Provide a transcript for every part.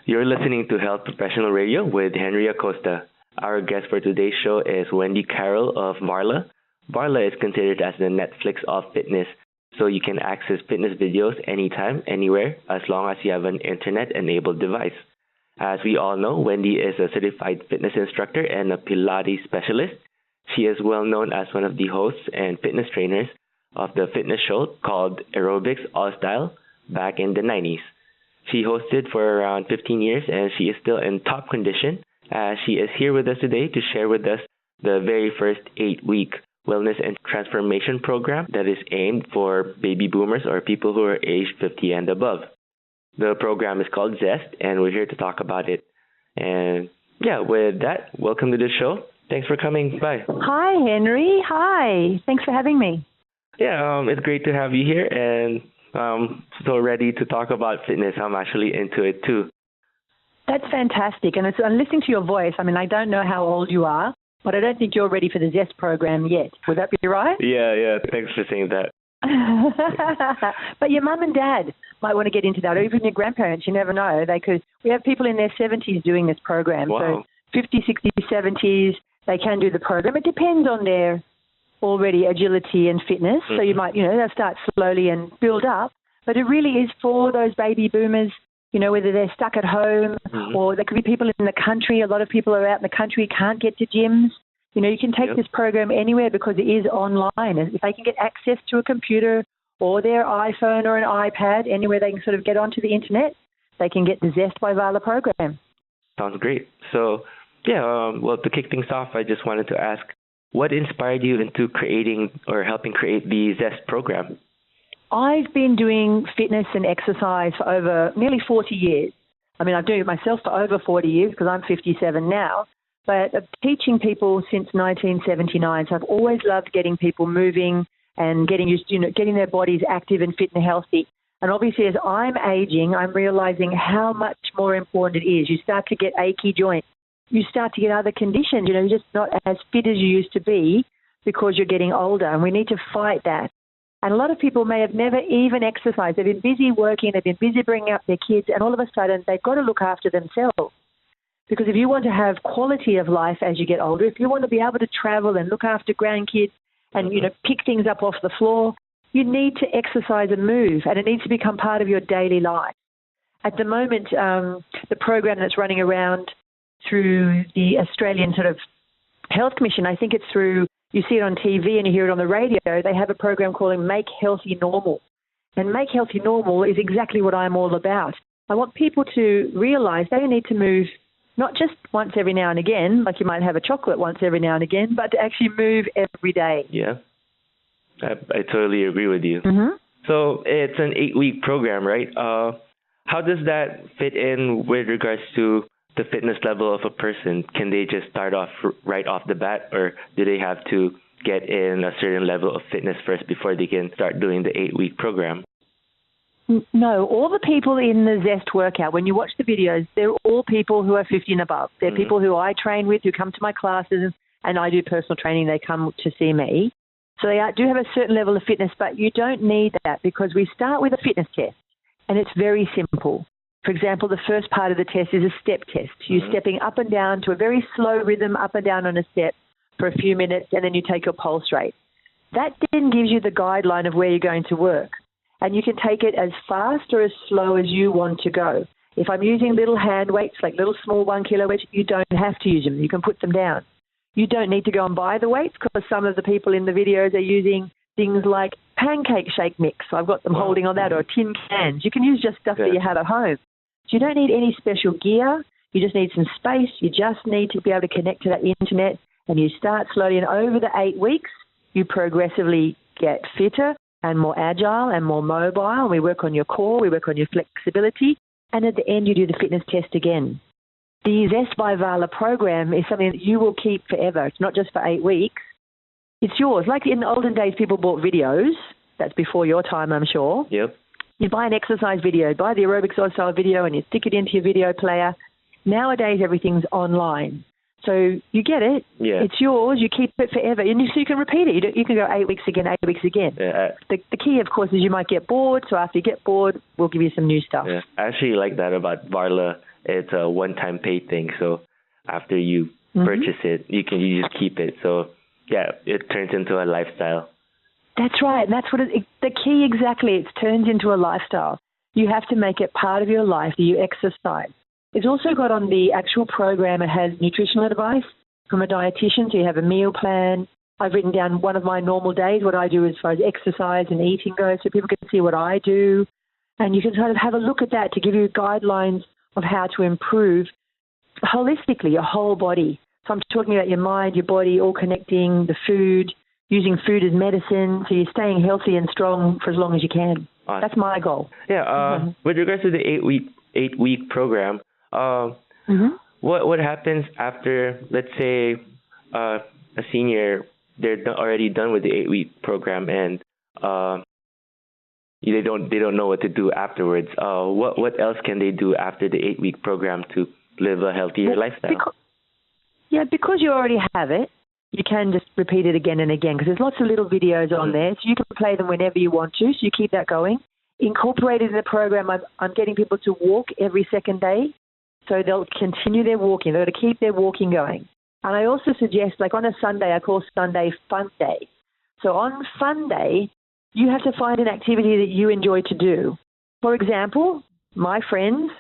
You're listening to Health Professional Radio with Henry Acosta. Our guest for today's show is Wendi Carroll of VARLAH. VARLAH is considered as the Netflix of fitness, so you can access fitness videos anytime, anywhere, as long as you have an internet-enabled device. As we all know, Wendi is a certified fitness instructor and a Pilates specialist. She is well known as one of the hosts and fitness trainers of the fitness show called Aerobics All Style back in the 90s. She hosted for around 15 years and she is still in top condition. She is here with us today to share with us the very first 8-week wellness and transformation program that is aimed for baby boomers or people who are aged 50 and above. The program is called Zest and we're here to talk about it. And yeah, with that, welcome to the show. Thanks for coming by. Hi, Henry. Hi. Thanks for having me. Yeah, it's great to have you here and so ready to talk about fitness. I'm actually into it too. That's fantastic. And I'm listening to your voice. I mean, I don't know how old you are, but I don't think you're ready for the Zest program yet. Would that be right? Yeah. Thanks for saying that. But your mum and dad might want to get into that, or even your grandparents. You never know. They could. We have people in their 70s doing this program. Wow. So 50s, 60s, 70s, they can do the program. It depends on their already agility and fitness. So you might, they'll start slowly and build up. But it really is for those baby boomers, whether they're stuck at home or there could be people in the country. A lot of people are out in the country, can't get to gyms. You can take this program anywhere because it is online. If they can get access to a computer or their iPhone or an iPad, anywhere they can sort of get onto the internet, they can get the Zest by VARLAH program. Sounds great. So, well, to kick things off, I just wanted to ask, what inspired you into creating or helping create the Zest program? I've been doing fitness and exercise for over nearly 40 years. I mean, I've been doing it myself for over 40 years because I'm 57 now. But I've been teaching people since 1979. So I've always loved getting people moving and getting used to, getting their bodies active and fit and healthy. And obviously, as I'm aging, I'm realizing how much more important it is. You start to get achy joints. You start to get other conditions. You're just not as fit as you used to be because you're getting older. And we need to fight that. And a lot of people may have never even exercised. They've been busy working. They've been busy bringing up their kids. And all of a sudden, they've got to look after themselves. Because if you want to have quality of life as you get older, if you want to be able to travel and look after grandkids and, pick things up off the floor, you need to exercise and move, and it needs to become part of your daily life. At the moment, the program that's running around through the Australian sort of Health Commission, I think it's through, you see it on TV and you hear it on the radio, they have a program called Make Healthy Normal. And Make Healthy Normal is exactly what I'm all about. I want people to realize they need to move not just once every now and again, like you might have a chocolate once every now and again, but to actually move every day. Yeah, I totally agree with you. So it's an 8-week program, right? How does that fit in with regards to the fitness level of a person? Can they just start off right off the bat, or do they have to get in a certain level of fitness first before they can start doing the 8-week program? No, all the people in the Zest workout, when you watch the videos, they're all people who are 50 and above. They're people who I train with, who come to my classes, and I do personal training. They come to see me. So they do have a certain level of fitness, but you don't need that because we start with a fitness test, and it's very simple. For example, the first part of the test is a step test. You're stepping up and down to a very slow rhythm, up and down on a step for a few minutes, and then you take your pulse rate. That then gives you the guideline of where you're going to work. And you can take it as fast or as slow as you want to go. If I'm using little hand weights, like little small 1 kilo weights, you don't have to use them. You can put them down. You don't need to go and buy the weights because some of the people in the videos are using things like pancake shake mix. I've got them holding on that, or tin cans. You can use just stuff that you have at home. So you don't need any special gear. You just need some space. You just need to be able to connect to that internet, and you start slowly. And over the 8 weeks, you progressively get fitter and more agile and more mobile. We work on your core, we work on your flexibility, and at the end you do the fitness test again. The Zest by VARLAH program is something that you will keep forever. It's not just for 8 weeks. It's yours. Like in the olden days, people bought videos. That's before your time, I'm sure. Yep. You buy an exercise video, buy the aerobics style video, and you stick it into your video player. Nowadays, everything's online. So you get it. Yeah. It's yours. You keep it forever. And so you can repeat it. You can go 8 weeks again, 8 weeks again. Yeah, the key, of course, is you might get bored. So after you get bored, we'll give you some new stuff. yeah. I actually like that about VARLAH. It's a one-time pay thing. So after you purchase it, you just keep it. So, yeah, it turns into a lifestyle. That's right. That's what the key exactly. It turns into a lifestyle. You have to make it part of your life that you exercise. It's also got on the actual program, it has nutritional advice from a dietitian, so you have a meal plan. I've written down one of my normal days, what I do as far as exercise and eating goes, so people can see what I do. And you can sort of have a look at that to give you guidelines of how to improve holistically your whole body. So I'm talking about your mind, your body, all connecting, the food, using food as medicine, so you're staying healthy and strong for as long as you can. Awesome. That's my goal. Yeah. With regards to the 8-week program, what happens after, let's say, a senior, they're already done with the 8-week program and they don't know what to do afterwards. What else can they do after the 8-week program to live a healthier lifestyle? Because you already have it, you can just repeat it again and again because there's lots of little videos on there, so you can play them whenever you want to, so you keep that going. Incorporated in the program, I'm getting people to walk every second day, so they'll continue their walking. They'll keep their walking going. And I also suggest, like on a Sunday, I call Sunday Fun Day. So on Fun Day, you have to find an activity that you enjoy to do. For example, my friends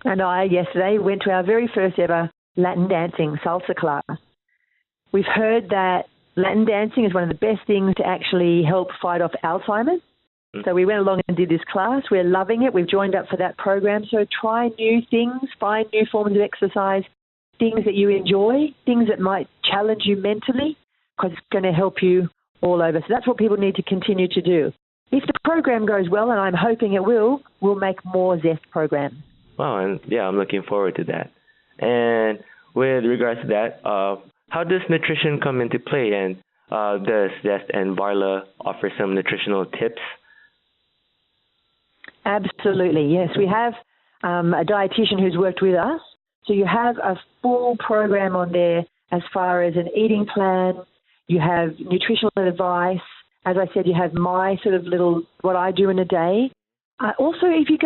and I yesterday went to our very first ever Latin dancing salsa class. We've heard that Latin dancing is one of the best things to actually help fight off Alzheimer's. So we went along and did this class. We're loving it. We've joined up for that program. So try new things, find new forms of exercise, things that you enjoy, things that might challenge you mentally, because it's going to help you all over. So that's what people need to continue to do. If the program goes well, and I'm hoping it will, we'll make more Zest programs. Wow, and yeah, I'm looking forward to that. And with regards to that, how does nutrition come into play, and does Zest and VARLAH offer some nutritional tips? Absolutely, yes. We have a dietitian who's worked with us. So you have a full program on there as far as an eating plan. You have nutritional advice. As I said, you have my sort of little, what I do in a day. Also, if you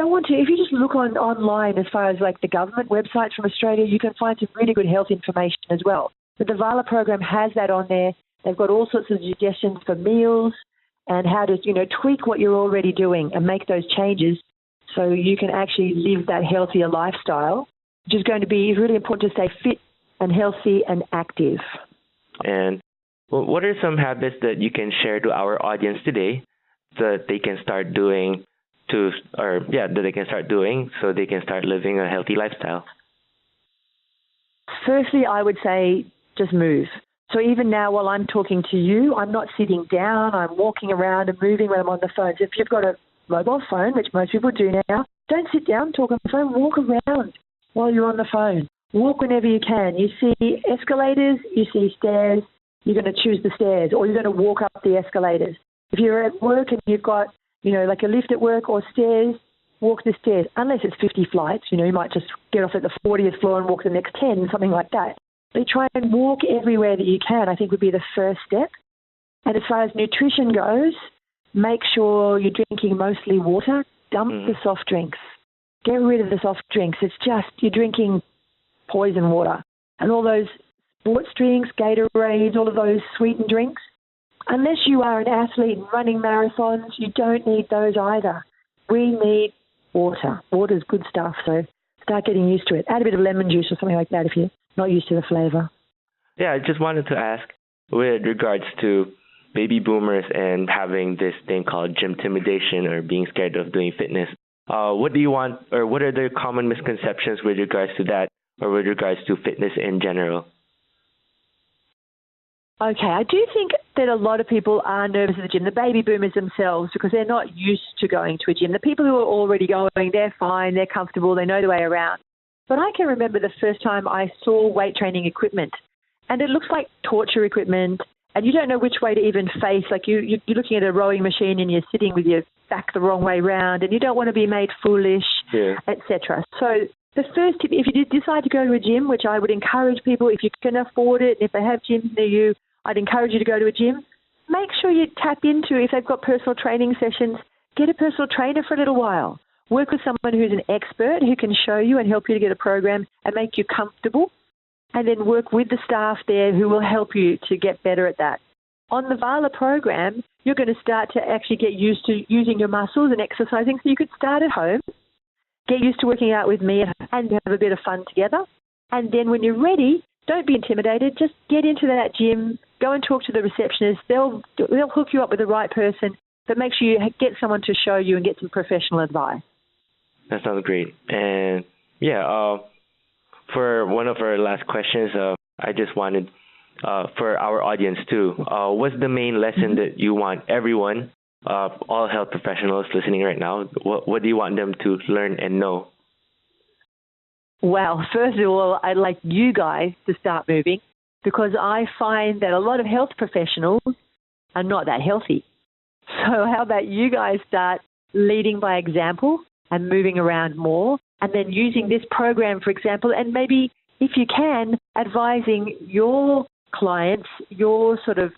just look online as far as like the government websites from Australia, you can find some really good health information as well. But the VARLAH program has that on there. They've got all sorts of suggestions for meals and how to, tweak what you're already doing and make those changes so you can actually live that healthier lifestyle, which is going to be really important to stay fit and healthy and active. And what are some habits that you can share to our audience today that they can start doing so they can start living a healthy lifestyle? Firstly, I would say just move. So even now while I'm talking to you, I'm not sitting down, I'm walking around and moving when I'm on the phone. So if you've got a mobile phone, which most people do now, don't sit down, talk on the phone, walk around while you're on the phone. Walk whenever you can. You see escalators, you see stairs, you're going to choose the stairs, or you're going to walk up the escalators. If you're at work and you've got, like a lift at work or stairs, walk the stairs, unless it's 50 flights. You might just get off at the 40th floor and walk the next 10, something like that. But try and walk everywhere that you can, I think would be the first step. And as far as nutrition goes, make sure you're drinking mostly water. Dump the soft drinks. Get rid of the soft drinks. It's just you're drinking poison water. And all those sports drinks, Gatorades, all of those sweetened drinks, unless you are an athlete running marathons, you don't need those either. We need water. Water's good stuff, so start getting used to it. Add a bit of lemon juice or something like that if you're not used to the flavour. Yeah, I just wanted to ask, with regards to baby boomers and having this thing called gym intimidation or being scared of doing fitness, what do you want, or what are the common misconceptions with regards to that, or with regards to fitness in general? Okay, I do think that a lot of people are nervous at the gym, the baby boomers themselves, because they're not used to going to a gym. The people who are already going, they're fine, they're comfortable, they know the way around. But I can remember the first time I saw weight training equipment, and it looks like torture equipment, and you don't know which way to even face. Like you're looking at a rowing machine and you're sitting with your back the wrong way round, and you don't want to be made foolish, etc. So the first tip, if you did decide to go to a gym, which I would encourage people, if you can afford it, if they have gyms near you, I'd encourage you to go to a gym. Make sure you tap into, if they've got personal training sessions, get a personal trainer for a little while. Work with someone who's an expert who can show you and help you to get a program and make you comfortable. And then work with the staff there who will help you to get better at that. On the VARLAH program, you're going to start to actually get used to using your muscles and exercising. So you could start at home, get used to working out with me and have a bit of fun together. And then when you're ready, don't be intimidated. Just get into that gym, go and talk to the receptionist. They'll hook you up with the right person, but make sure you get someone to show you and get some professional advice. That sounds great. And for one of our last questions, I just wanted, for our audience too, what's the main lesson that you want everyone, all health professionals listening right now, what do you want them to learn and know? Well, first of all, I'd like you guys to start moving, because I find that a lot of health professionals are not that healthy. So how about you guys start leading by example and moving around more, and then using this program, for example, and maybe, if you can, advising your clients, your sort of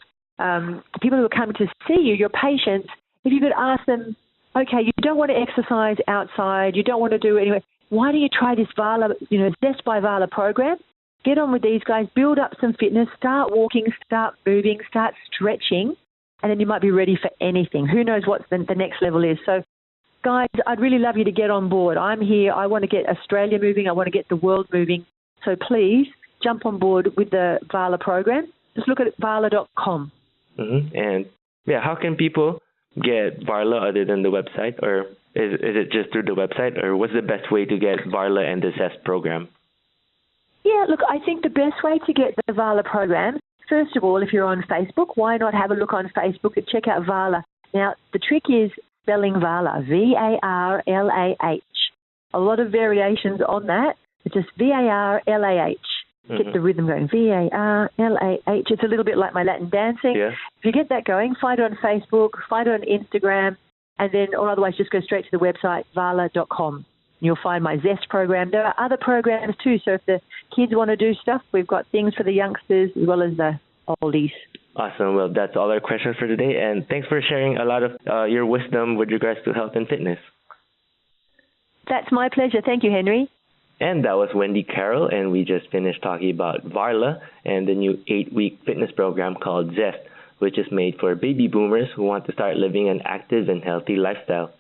people who are coming to see you, your patients, if you could ask them, okay, you don't want to exercise outside, you don't want to do it anyway, why don't you try this VARLAH, Zest by VARLAH program? Get on with these guys, build up some fitness, start walking, start moving, start stretching, and then you might be ready for anything. Who knows what the next level is. So, guys, I'd really love you to get on board. I'm here. I want to get Australia moving. I want to get the world moving. So please jump on board with the VARLAH program. Just look at VARLAH.com. And how can people get VARLAH other than the website, or is it just through the website, or what's the best way to get VARLAH and the Zest program? Yeah, look, I think the best way to get the VARLAH program, first of all, if you're on Facebook, why not have a look on Facebook and check out VARLAH? Now, the trick is spelling VARLAH, VARLAH. A lot of variations on that. It's just VARLAH. Get the rhythm going. VARLAH. It's a little bit like my Latin dancing. Yeah. If you get that going, find it on Facebook, find it on Instagram, and then, or otherwise, just go straight to the website, VARLAH.com. You'll find my Zest program. There are other programs too. So if the kids want to do stuff, we've got things for the youngsters as well as the oldies. Awesome. Well, that's all our questions for today. And thanks for sharing a lot of your wisdom with regards to health and fitness. That's my pleasure. Thank you, Henry. And that was Wendi Carroll, and we just finished talking about VARLAH and the new 8-week fitness program called Zest, which is made for baby boomers who want to start living an active and healthy lifestyle.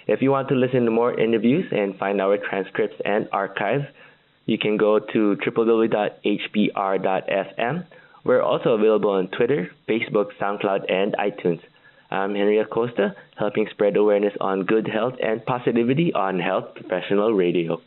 If you want to listen to more interviews and find our transcripts and archives, you can go to www.hpr.fm. We're also available on Twitter, Facebook, SoundCloud, and iTunes. I'm Henry Acosta, helping spread awareness on good health and positivity on Health Professional Radio.